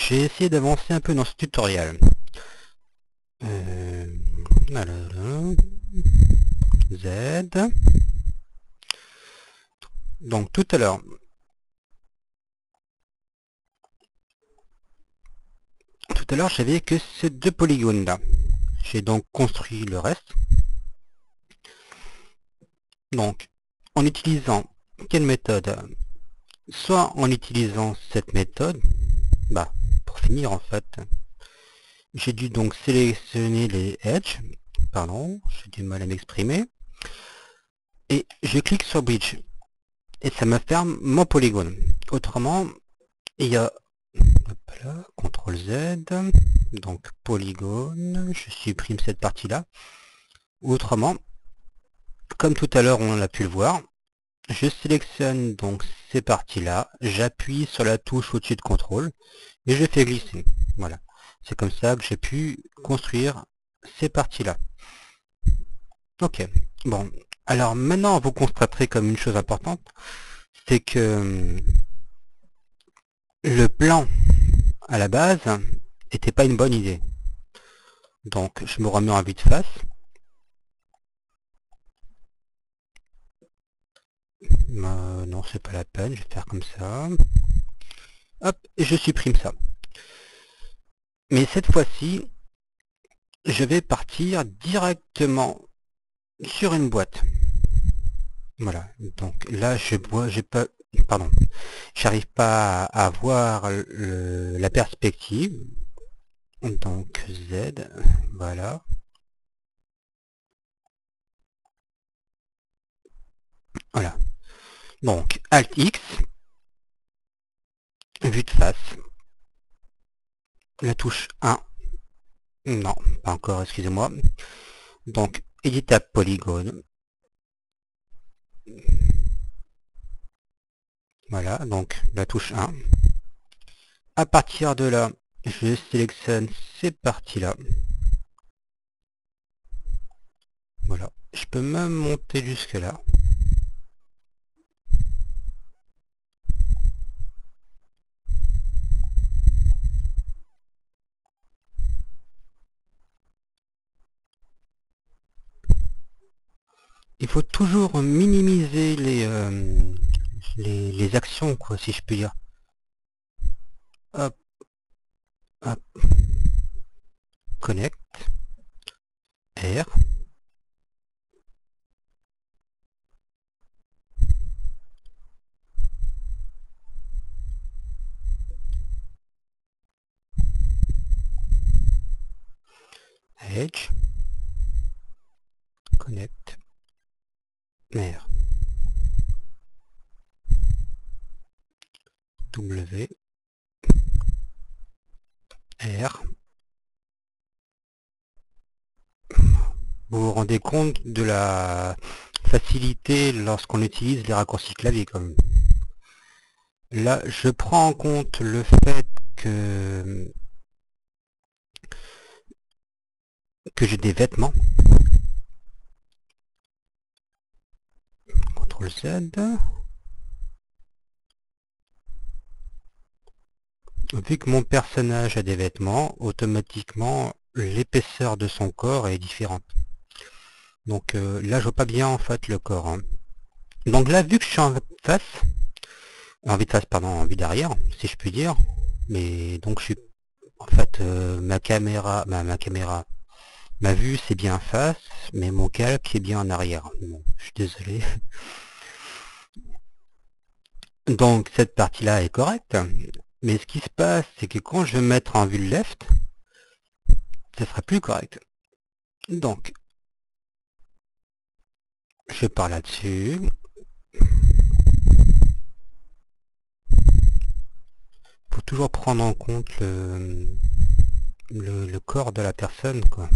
j'ai essayé d'avancer un peu dans ce tutoriel. Alors, Z. Donc tout à l'heure, j'avais que ces deux polygones là. J'ai donc construit le reste. Donc, en utilisant quelle méthode? Soit en utilisant cette méthode, pour finir en fait, j'ai dû donc sélectionner les edges, pardon, j'ai du mal à m'exprimer, et je clique sur Bridge, et ça me ferme mon polygone. Autrement, il y a, hop là, CTRL Z, donc polygone, je supprime cette partie-là. Autrement, comme tout à l'heure on a pu le voir, je sélectionne donc ces parties-là, j'appuie sur la touche au-dessus de CTRL, et je fais glisser. Voilà. C'est comme ça que j'ai pu construire ces parties-là. Ok. Bon. Alors maintenant, vous constaterez comme une chose importante, c'est que le plan à la base n'était pas une bonne idée. Donc je me remets en vue de face. Non, c'est pas la peine, je vais faire comme ça. Hop, et je supprime ça. Mais cette fois-ci, je vais partir directement sur une boîte. Voilà. Donc là, j'ai pas, pardon, j'arrive pas à voir la perspective. Donc Z, voilà. Voilà. Donc Alt X, vue de face. La touche 1. Non, pas encore, excusez-moi. Donc éditable polygone. Voilà, donc la touche 1. À partir de là, je sélectionne ces parties-là. Voilà. Je peux même monter jusque là. Il faut toujours minimiser les actions, quoi, si je peux dire. Hop, hop. Connect. R. Edge. Connect. R. W. R. Vous vous rendez compte de la facilité lorsqu'on utilise les raccourcis clavier comme là, je prends en compte le fait que j'ai des vêtements. CTRL Z. Vu que mon personnage a des vêtements, automatiquement l'épaisseur de son corps est différente. Donc là, je vois pas bien en fait le corps. Hein. Donc là, vu que je suis en vue de face, pardon, en vue d'arrière, si je puis dire, mais donc je suis en fait ma caméra, ma vue c'est bien en face, mais mon calque est bien en arrière. Bon, je suis désolé. Donc cette partie-là est correcte, mais ce qui se passe, c'est que quand je vais me mettre en vue left, ça sera plus correct. Donc, je pars là-dessus. Faut toujours prendre en compte le corps de la personne, quoi.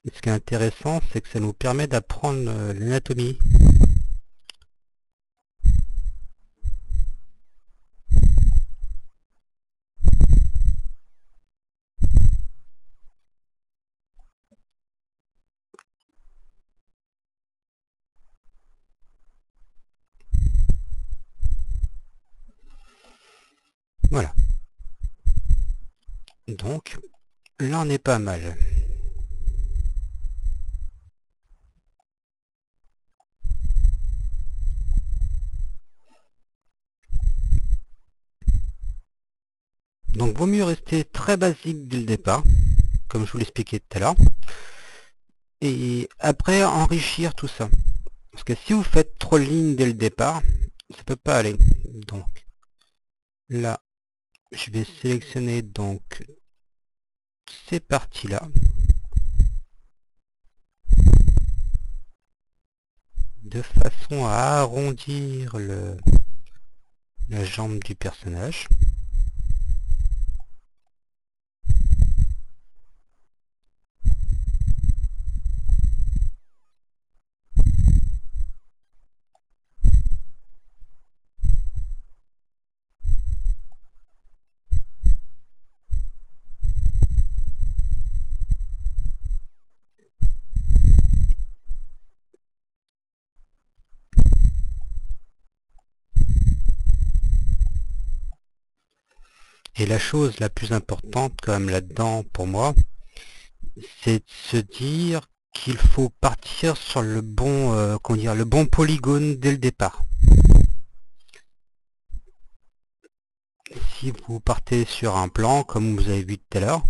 Et ce qui est intéressant, c'est que ça nous permet d'apprendre l'anatomie. Voilà. Donc, là on est pas mal. Donc vaut mieux rester très basique dès le départ, comme je vous l'expliquais tout à l'heure. Et après enrichir tout ça. Parce que si vous faites trop de lignes dès le départ, ça peut pas aller. Donc là, je vais sélectionner donc ces parties-là. De façon à arrondir la jambe du personnage. Et la chose la plus importante quand même là-dedans pour moi, c'est de se dire qu'il faut partir sur le bon, le bon polygone dès le départ. Si vous partez sur un plan, comme vous avez vu tout à l'heure,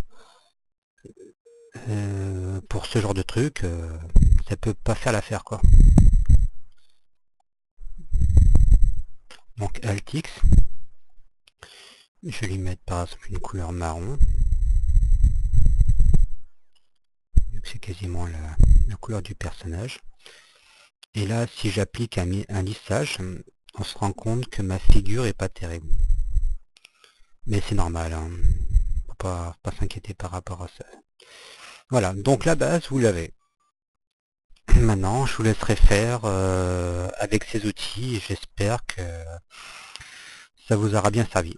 pour ce genre de truc, ça peut pas faire l'affaire quoi. Donc Alt X, je vais lui mettre par exemple une couleur marron. C'est quasiment la couleur du personnage. Et là, si j'applique un lissage, on se rend compte que ma figure est pas terrible. Mais c'est normal, hein. Faut pas s'inquiéter par rapport à ça. Voilà, donc la base, vous l'avez. Maintenant, je vous laisserai faire avec ces outils et j'espère que ça vous aura bien servi.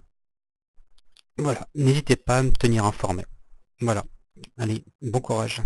Voilà, n'hésitez pas à me tenir informé. Voilà, allez, bon courage.